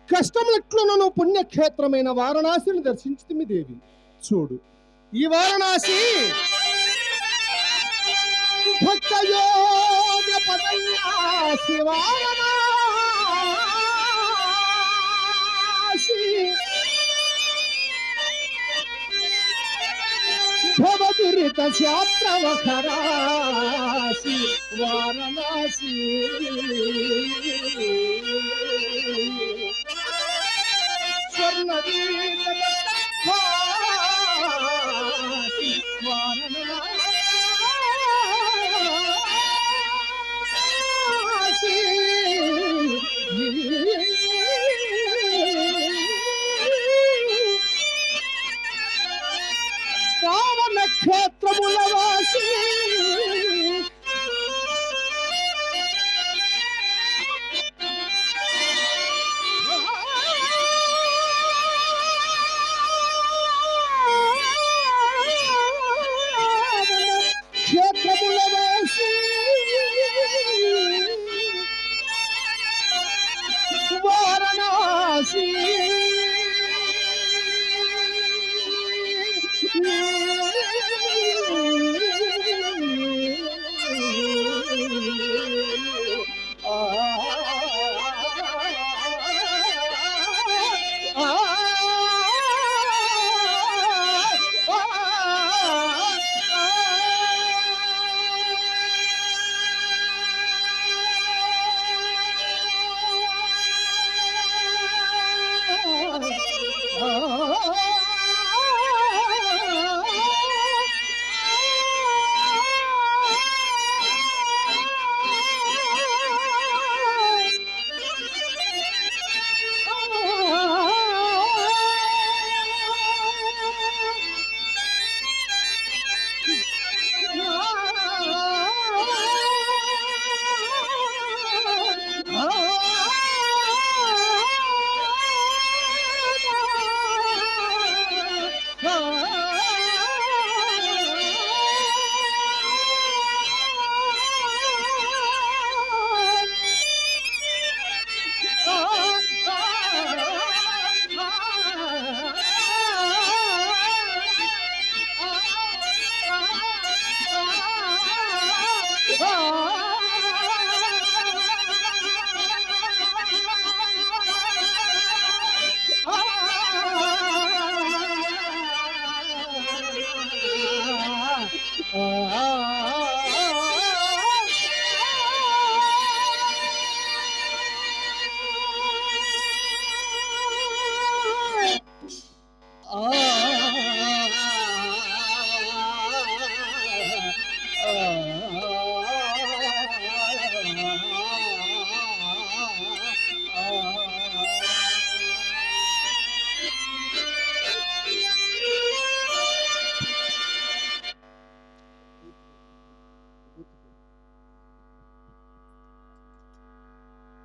కష్టములెట్లను పుణ్యక్షేత్రమైన వారణాసిని దర్శించుతుంది దేవి. చూడు, ఈ వారణాసి భక్తయోగ పదన్యాసి వారణాసి భవదురిత శాస్త్రవఖరాసి వారణాసి నక్షత్రముల వాసి క్షేత్రముల వాసి వారణాసి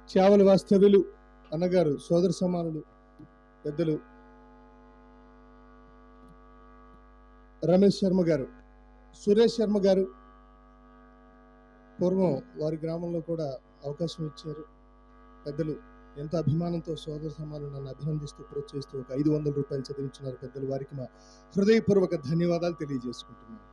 చావలి వాస్తవ్యులు అన్నగారు, సోదర సమానులు, పెద్దలు రమేష్ శర్మ గారు, సురేష్ శర్మ గారు పూర్వం వారి గ్రామంలో కూడా అవకాశం ఇచ్చారు. పెద్దలు ఎంతో అభిమానంతో సోదర సమానులు నన్ను అభినందిస్తూ ప్రోత్సహిస్తూ ఒక 500 రూపాయలు చదివించినారు పెద్దలు. వారికి మా హృదయపూర్వక ధన్యవాదాలు తెలియజేసుకుంటున్నాను.